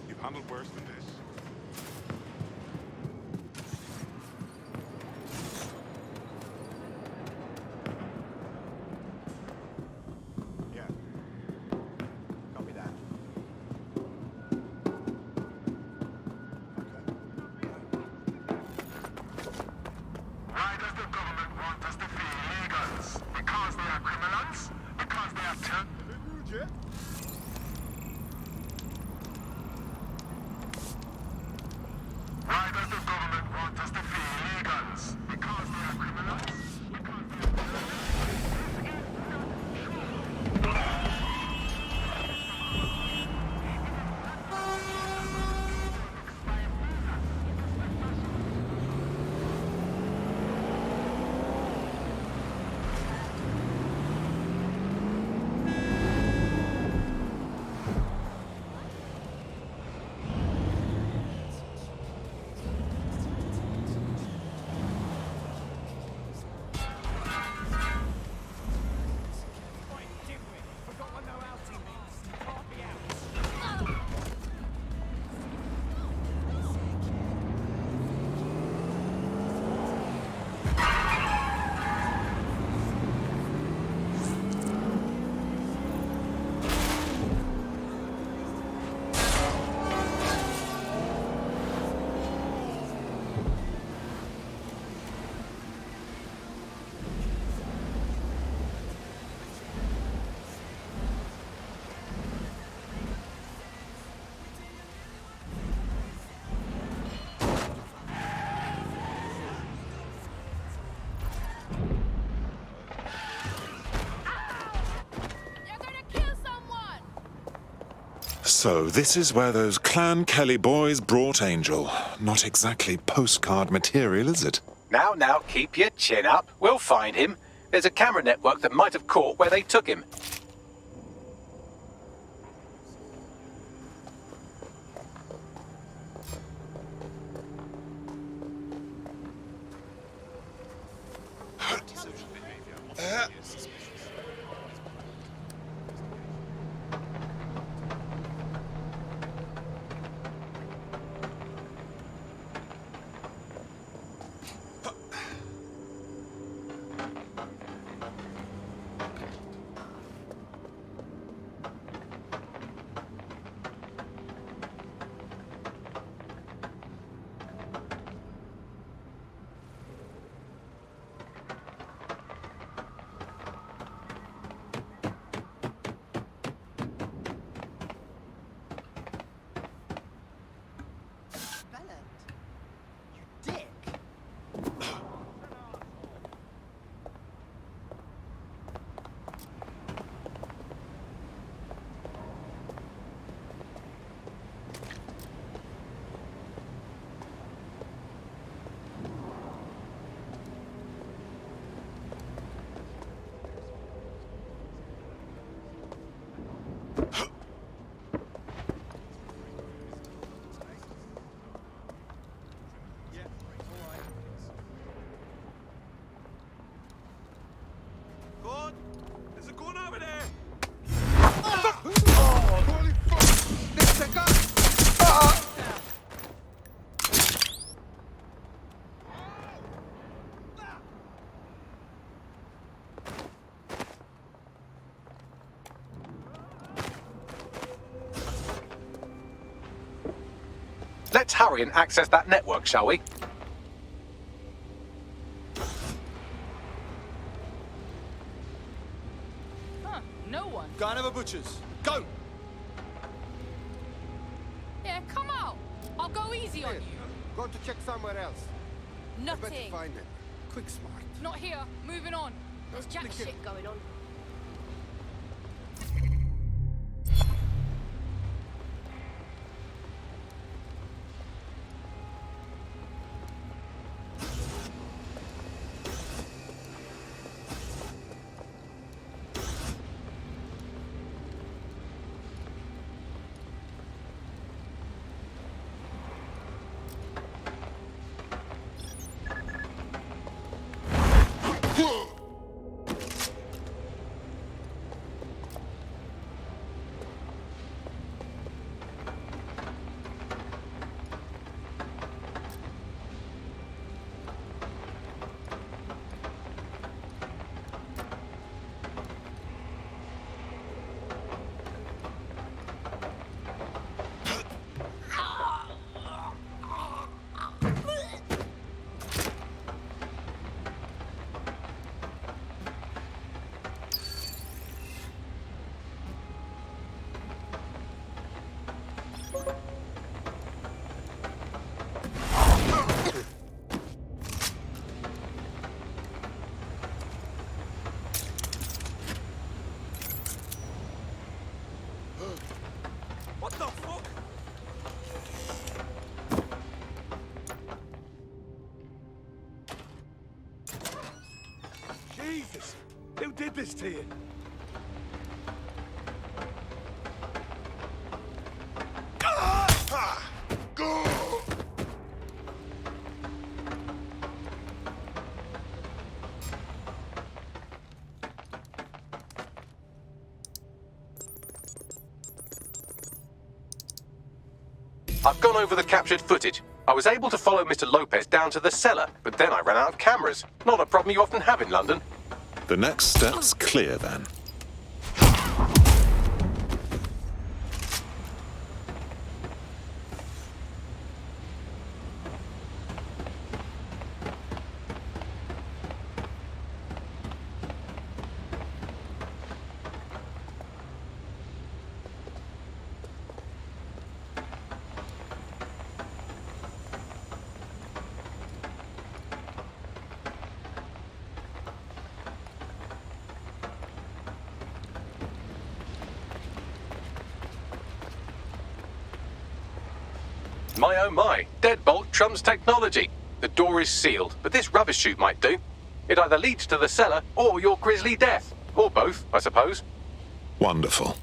You've handled worse than this. Yeah. Copy that. Why does the government want us to feel illegals? Because they are criminals? Because they are Why does the government want us to feel illegals? Because they are criminals? Because they are So this is where those Clan Kelley boys brought Angel. Not exactly postcard material, is it? Now, keep your chin up. We'll find him. There's a camera network that might have caught where they took him. Let's hurry and access that network, shall we? Huh, no one. Go and have a butcher's. Go! Yeah, come out. I'll go easy on you. Going to check somewhere else. Better Nothing. find them. Quick, smart. Not here. Moving on. There's jack shit going on. Jesus! Who did this to you? I've gone over the captured footage. I was able to follow Mr. Lopez down to the cellar, but then I ran out of cameras. Not a problem you often have in London. The next step's clear then. My oh my, deadbolt trumps technology. The door is sealed, but this rubbish chute might do. It either leads to the cellar or your grisly death. Or both, I suppose. Wonderful.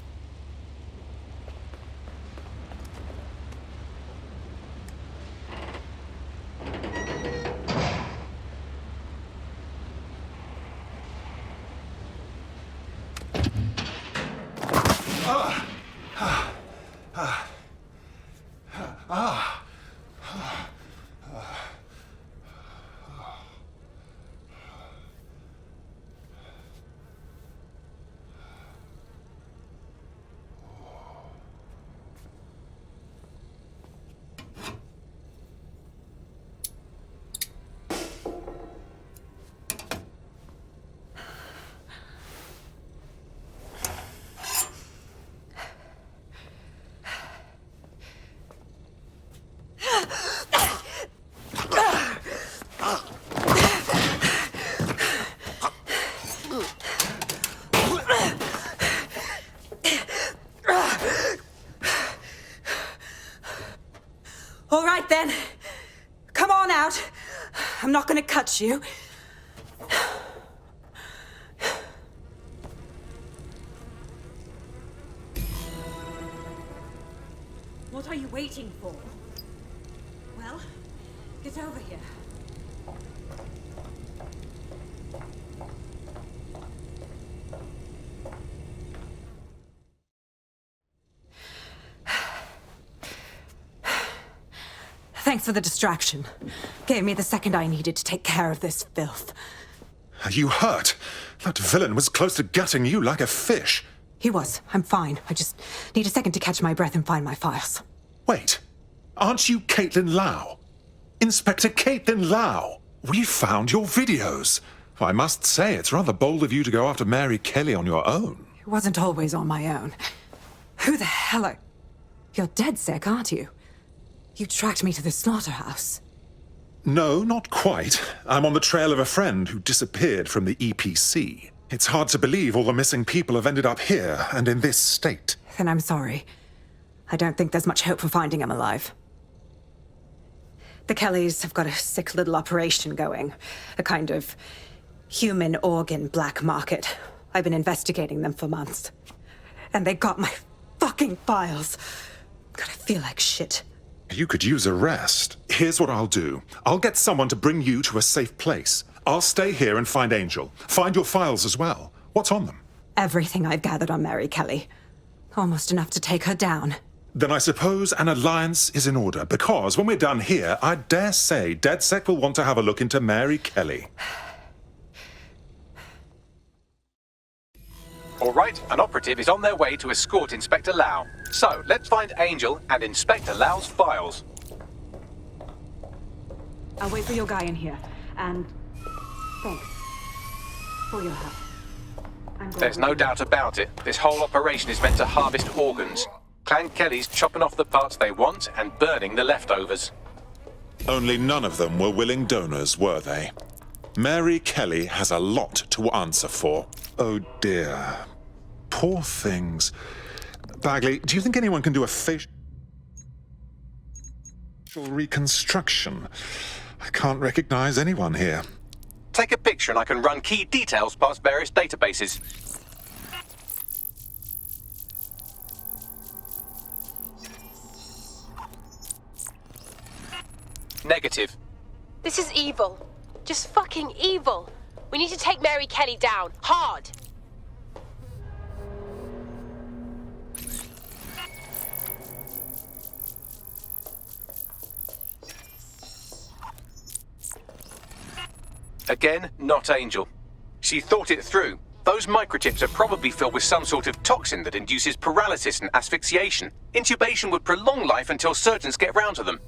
All right then. Come on out. I'm not gonna cut you. What are you waiting for? Well, get over here. Thanks for the distraction. Gave me the second I needed to take care of this filth. Are you hurt? That villain was close to gutting you like a fish. He was. I'm fine. I just need a second to catch my breath and find my files. Wait, aren't you Caitlin Lau? Inspector Caitlin Lau? We found your videos. I must say, it's rather bold of you to go after Mary Kelley on your own. It wasn't always on my own. Who the hell are... You're dead sick, aren't you? You tracked me to the slaughterhouse. No, not quite. I'm on the trail of a friend who disappeared from the EPC. It's hard to believe all the missing people have ended up here and in this state. Then I'm sorry. I don't think there's much hope for finding him alive. The Kelleys have got a sick little operation going. A kind of human organ black market. I've been investigating them for months. And they got my fucking files. God, I feel like shit. You could use a rest. Here's what I'll do. I'll get someone to bring you to a safe place. I'll stay here and find Angel. Find your files as well. What's on them? Everything I've gathered on Mary Kelley. Almost enough to take her down. Then I suppose an alliance is in order, because when we're done here, I dare say DedSec will want to have a look into Mary Kelley. All right, an operative is on their way to escort Inspector Lau. So, let's find Angel and Inspector Lau's files. I'll wait for your guy in here. And... thanks. For your help. There's no doubt about it. This whole operation is meant to harvest organs. Clan Kelley's chopping off the parts they want and burning the leftovers. Only none of them were willing donors, were they? Mary Kelley has a lot to answer for. Oh dear. Poor things. Bagley, do you think anyone can do a facial reconstruction? I can't recognize anyone here. Take a picture and I can run key details past various databases. Negative. This is evil. Just fucking evil. We need to take Mary Kelley down. Hard. Again, not Angel. She thought it through. Those microchips are probably filled with some sort of toxin that induces paralysis and asphyxiation. Intubation would prolong life until surgeons get round to them.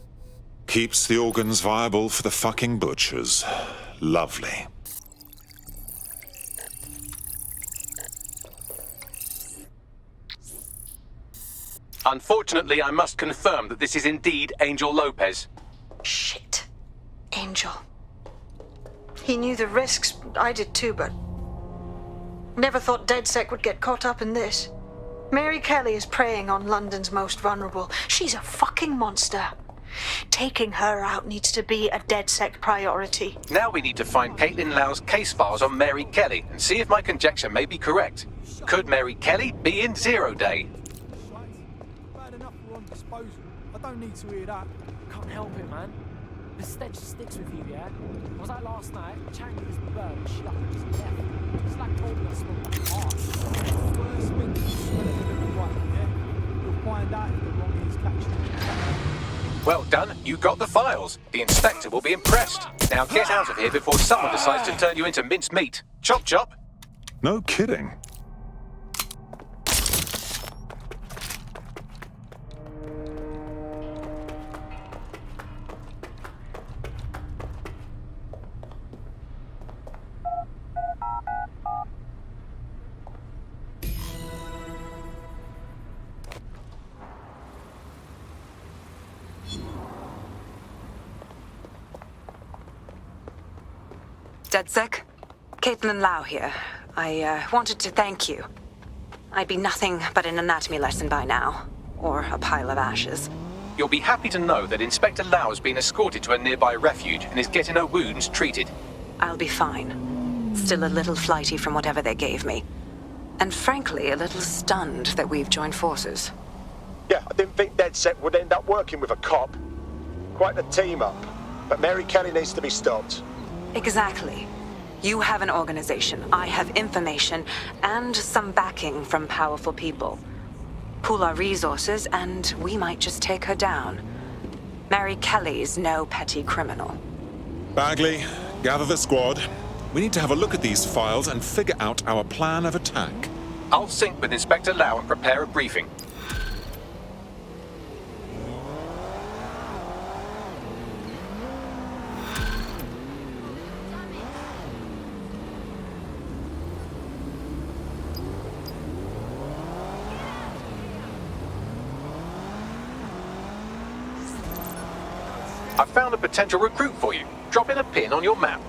Keeps the organs viable for the fucking butchers. Lovely. Unfortunately, I must confirm that this is indeed Angel Lopez. Shit. Angel. He knew the risks. I did too, but... never thought DedSec would get caught up in this. Mary Kelley is preying on London's most vulnerable. She's a fucking monster. Taking her out needs to be a DedSec priority. Now we need to find Caitlin Lau's case files on Mary Kelley and see if my conjecture may be correct. Could Mary Kelley be in Zero Day? I've had enough for on disposal. I don't need to hear that. Can't help it, man. The stench sticks with you, yeah? Was like last night, Chang was burned, she up and just left. It's like told me I smelled like arse. First thing you smell a living white, yeah? You'll find out if the wrong is catching. Well done, you got the files. The inspector will be impressed. Now get out of here before someone decides to turn you into minced meat. Chop chop. No kidding. DedSec? Caitlin Lau here. I wanted to thank you. I'd be nothing but an anatomy lesson by now. Or a pile of ashes. You'll be happy to know that Inspector Lau has been escorted to a nearby refuge and is getting her wounds treated. I'll be fine. Still a little flighty from whatever they gave me. And frankly, a little stunned that we've joined forces. Yeah, I didn't think DedSec would end up working with a cop. Quite a team up. But Mary Kelley needs to be stopped. Exactly. You have an organization, I have information, and some backing from powerful people. Pool our resources, and we might just take her down. Mary Kelley's no petty criminal. Bagley, gather the squad. We need to have a look at these files and figure out our plan of attack. I'll sync with Inspector Lau and prepare a briefing. I found a potential recruit for you. Drop in a pin on your map.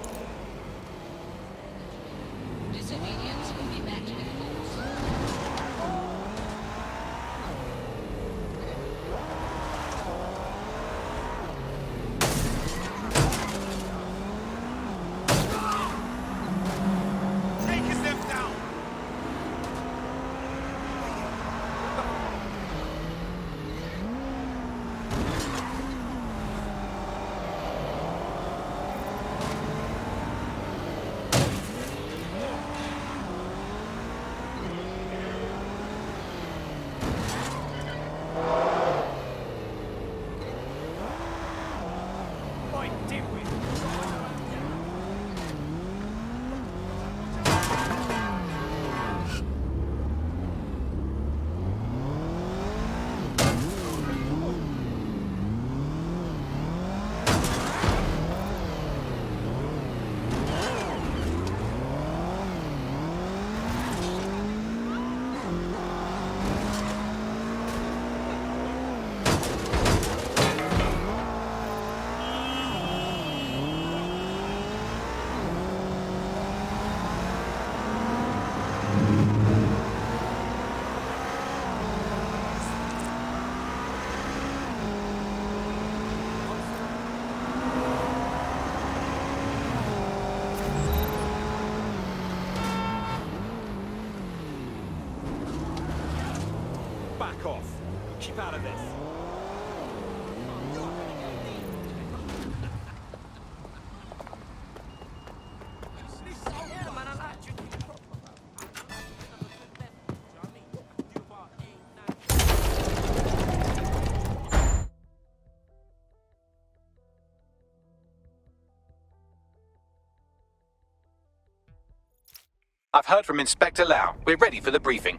Back off. Keep out of this. I've heard from Inspector Lau. We're ready for the briefing.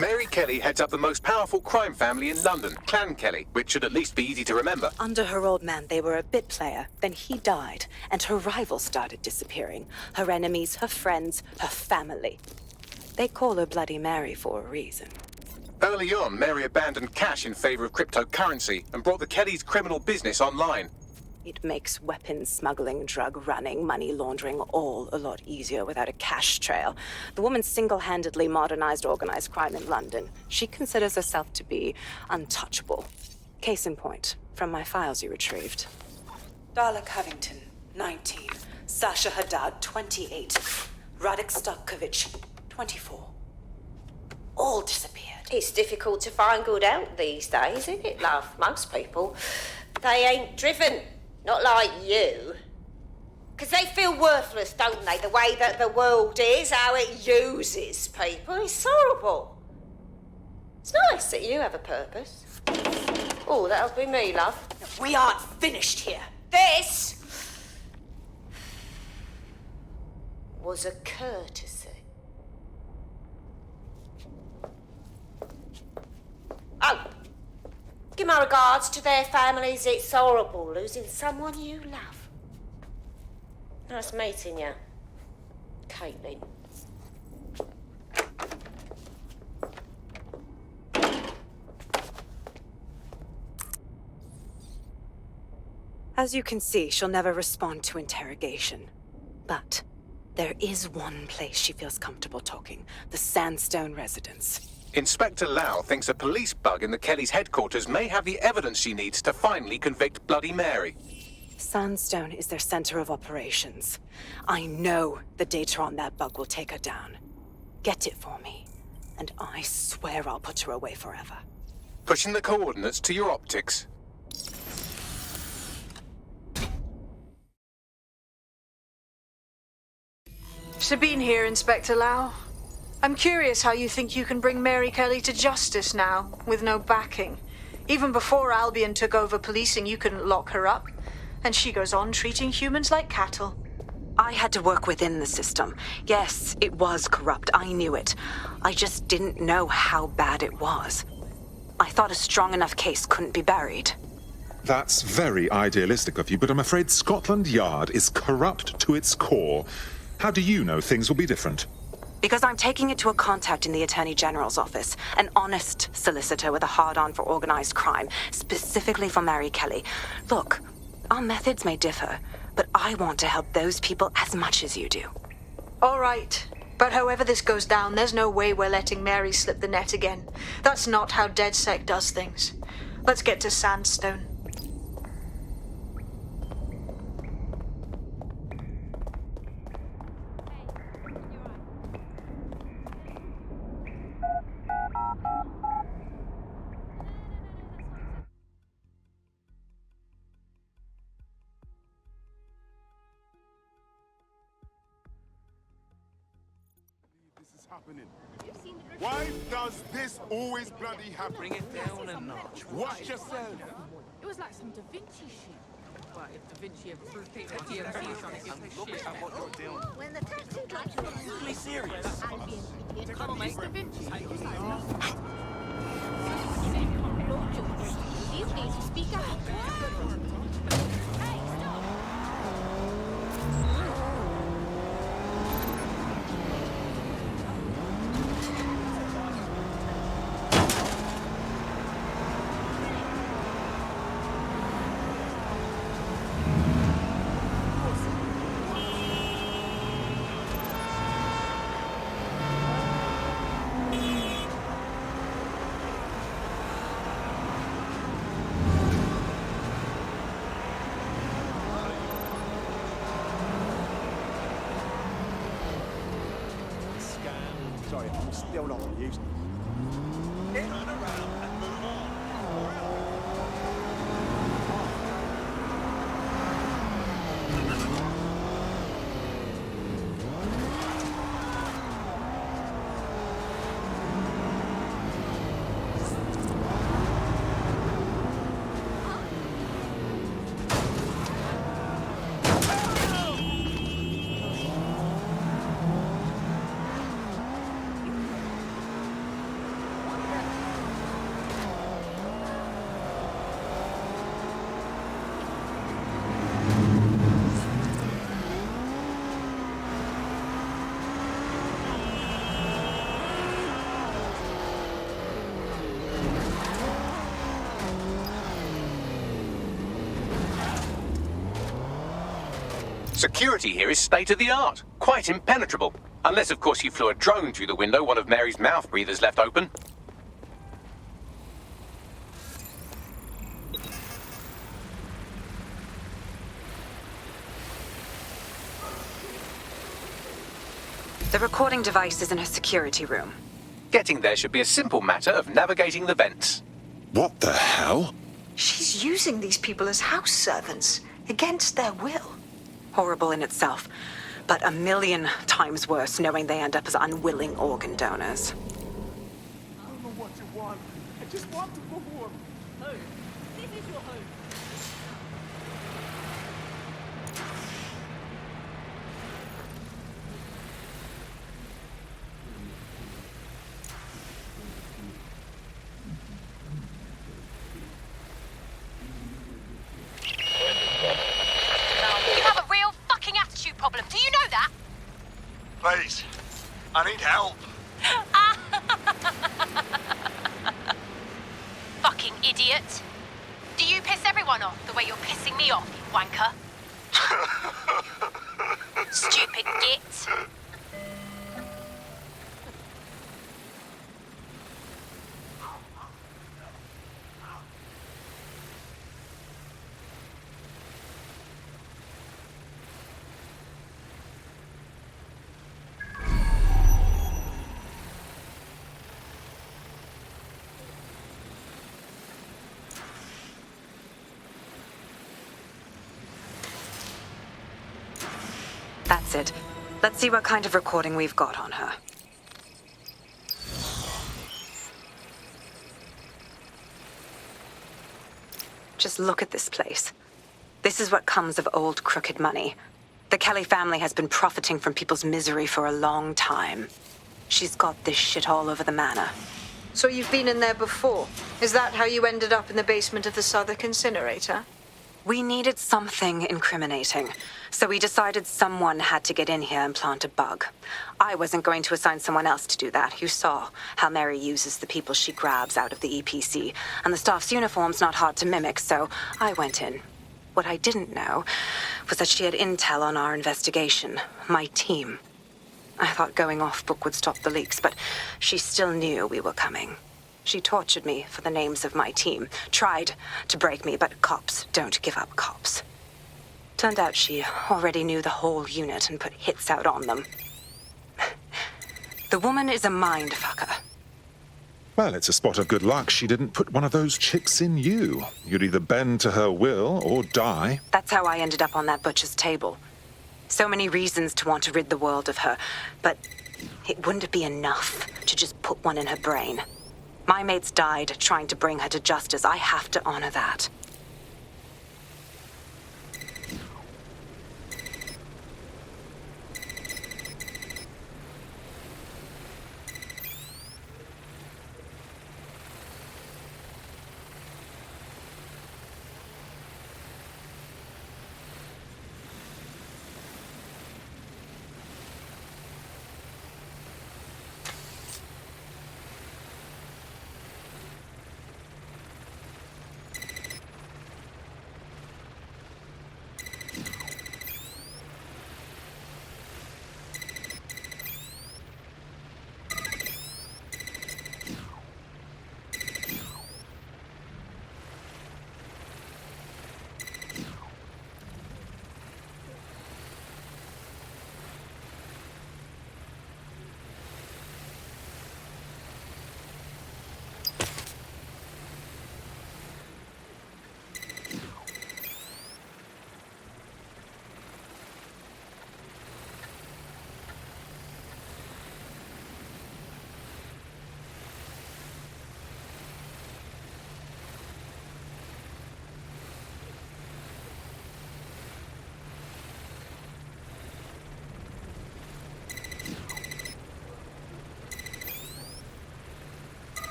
Mary Kelley heads up the most powerful crime family in London, Clan Kelley, which should at least be easy to remember. Under her old man, they were a bit player. Then he died, and her rivals started disappearing. Her enemies, her friends, her family. They call her Bloody Mary for a reason. Early on, Mary abandoned cash in favor of cryptocurrency and brought the Kellys' criminal business online. It makes weapons smuggling, drug running, money laundering all a lot easier without a cash trail. The woman single-handedly modernized organized crime in London. She considers herself to be untouchable. Case in point, from my files you retrieved. Darla Covington, 19. Sasha Haddad, 28. Radek Stokovich, 24. All disappeared. It's difficult to find good help these days, isn't it, love? Most people, they ain't driven. Not like you. Because they feel worthless, don't they? The way that the world is, how it uses people. It's horrible. It's nice that you have a purpose. Oh, that'll be me, love. We aren't finished here. This was a courtesy. Oh. Give my regards to their families. It's horrible losing someone you love. Nice meeting you, Caitlin. As you can see, she'll never respond to interrogation. But there is one place she feels comfortable talking. The Sandstone residence. Inspector Lau thinks a police bug in the Kellys' headquarters may have the evidence she needs to finally convict Bloody Mary. Sandstone is their center of operations. I know the data on that bug will take her down. Get it for me, and I swear I'll put her away forever. Pushing the coordinates to your optics. Sabine here, Inspector Lau. I'm curious how you think you can bring Mary Kelley to justice now, with no backing. Even before Albion took over policing, you couldn't lock her up. And she goes on treating humans like cattle. I had to work within the system. Yes, it was corrupt. I knew it. I just didn't know how bad it was. I thought a strong enough case couldn't be buried. That's very idealistic of you, but I'm afraid Scotland Yard is corrupt to its core. How do you know things will be different? Because I'm taking it to a contact in the Attorney General's office, an honest solicitor with a hard-on for organized crime, specifically for Mary Kelley. Look, our methods may differ, but I want to help those people as much as you do. All right. But however this goes down, there's no way we're letting Mary slip the net again. That's not how DedSec does things. Let's get to Sandstone. Why does this always bloody happen? Bring it down a notch. Watch yourself. It was like some Da Vinci shit. Well, if Da Vinci ever proved it, my DMC is trying to get this shit. What you're doing. When the taxi drives you around, Really serious. I'll be an idiot. Come on, Da Vinci. These days you speak out. Sorry, I'm still not used. Turn around and move on. Security here is state-of-the-art, quite impenetrable. Unless, of course, you flew a drone through the window one of Mary's mouth breathers left open. The recording device is in her security room. Getting there should be a simple matter of navigating the vents. What the hell? She's using these people as house servants, against their will. Horrible in itself, but a million times worse knowing they end up as unwilling organ donors. I don't know what you want. I just want to go home. Home. This is your home. You have a real fucking attitude problem. Do you know that? Please, I need help. Fucking idiot. Do you piss everyone off the way you're pissing me off, you wanker? Stupid git. That's it. Let's see what kind of recording we've got on her. Just look at this place. This is what comes of old crooked money. The Kelley family has been profiting from people's misery for a long time. She's got this shit all over the manor. So you've been in there before? Is that how you ended up in the basement of the Southwark incinerator? We needed something incriminating, so we decided someone had to get in here and plant a bug. I wasn't going to assign someone else to do that. You saw how Mary uses the people she grabs out of the EPC, and the staff's uniform's not hard to mimic, so I went in. What I didn't know was that she had intel on our investigation, my team. I thought going off book would stop the leaks, but she still knew we were coming. She tortured me for the names of my team, tried to break me, but cops don't give up cops. Turned out she already knew the whole unit and put hits out on them. The woman is a mind fucker. Well, it's a spot of good luck she didn't put one of those chicks in you. You'd either bend to her will or die. That's how I ended up on that butcher's table. So many reasons to want to rid the world of her, but it wouldn't be enough to just put one in her brain. My mates died trying to bring her to justice. I have to honor that.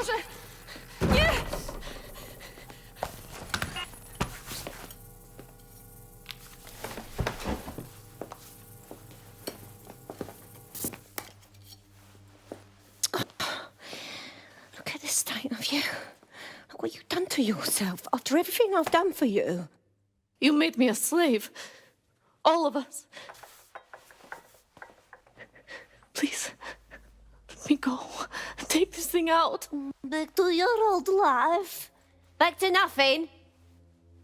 proszę! Nie! Look at the state of you. Look what you've done to yourself after everything I've done for you. You made me a slave. All of us. Please, let me go. Take this thing out. Back to your old life. Back to nothing.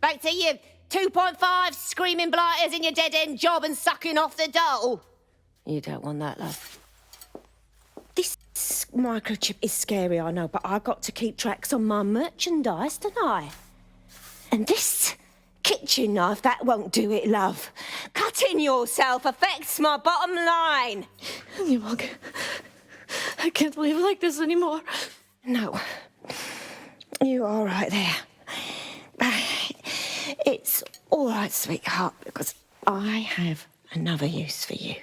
Back to you 2.5 screaming blighters in your dead-end job and sucking off the dole. You don't want that, love. This microchip is scary, I know, but I got to keep tracks on my merchandise, don't I? And this kitchen knife, that won't do it, love. Cutting yourself affects my bottom line. I can't live like this anymore. No. You're all right there. It's all right, sweetheart, because I have another use for you.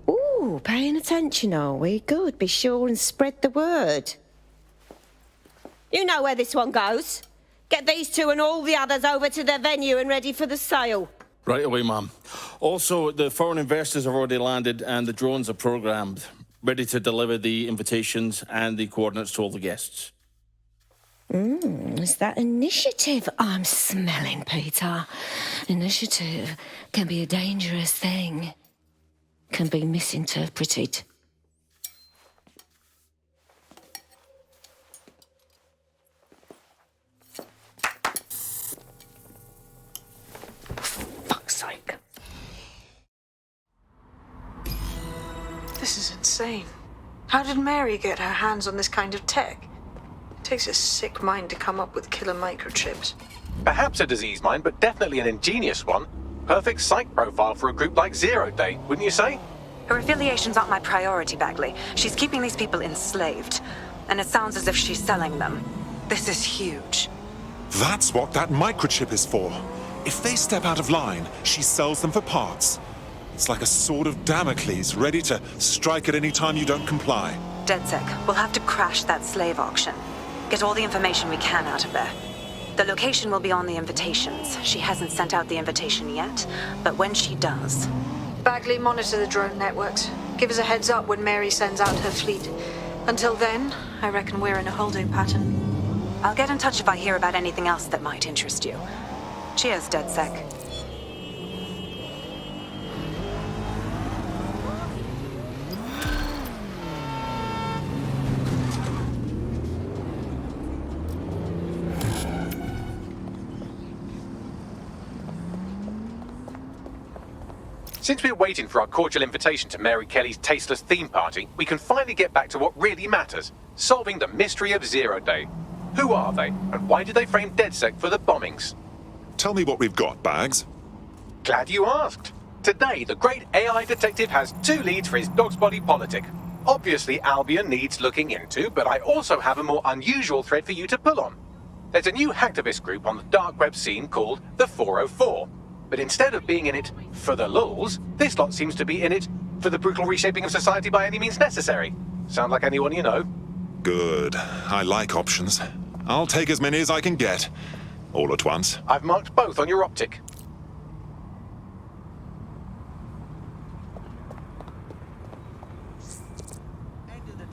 Ooh, paying attention, are we? Good. Be sure and spread the word. You know where this one goes. Get these two and all the others over to their venue and ready for the sale. Right away, Mum. Also, the foreign investors have already landed and the drones are programmed, ready to deliver the invitations and the coordinates to all the guests. Is that initiative I'm smelling, Peter? Initiative can be a dangerous thing. Can be misinterpreted. Fuck's sake. This is insane. How did Mary get her hands on this kind of tech? It takes a sick mind to come up with killer microchips. Perhaps a disease mind, but definitely an ingenious one. Perfect psych profile for a group like Zero Day, wouldn't you say? Her affiliations aren't my priority, Bagley. She's keeping these people enslaved. And it sounds as if she's selling them. This is huge. That's what that microchip is for. If they step out of line, she sells them for parts. It's like a sword of Damocles, ready to strike at any time you don't comply. DedSec, we'll have to crash that slave auction. Get all the information we can out of there. The location will be on the invitations. She hasn't sent out the invitation yet, but when she does... Bagley, monitor the drone networks. Give us a heads up when Mary sends out her fleet. Until then, I reckon we're in a holding pattern. I'll get in touch if I hear about anything else that might interest you. Cheers, DedSec. Since we're waiting for our cordial invitation to Mary Kelley's tasteless theme party, we can finally get back to what really matters, solving the mystery of Zero Day. Who are they, and why did they frame DedSec for the bombings? Tell me what we've got, Bags. Glad you asked. Today, the great AI detective has 2 leads for his dog's body politic. Obviously, Albion needs looking into, but I also have a more unusual thread for you to pull on. There's a new hacktivist group on the dark web scene called the 404. But instead of being in it for the lulz, this lot seems to be in it for the brutal reshaping of society by any means necessary. Sound like anyone you know? Good. I like options. I'll take as many as I can get. All at once. I've marked both on your optic.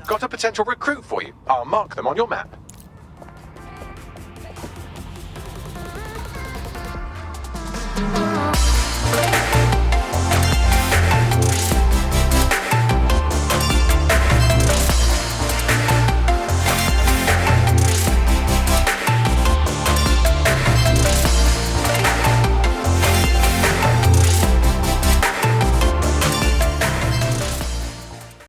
Got a potential recruit for you. I'll mark them on your map.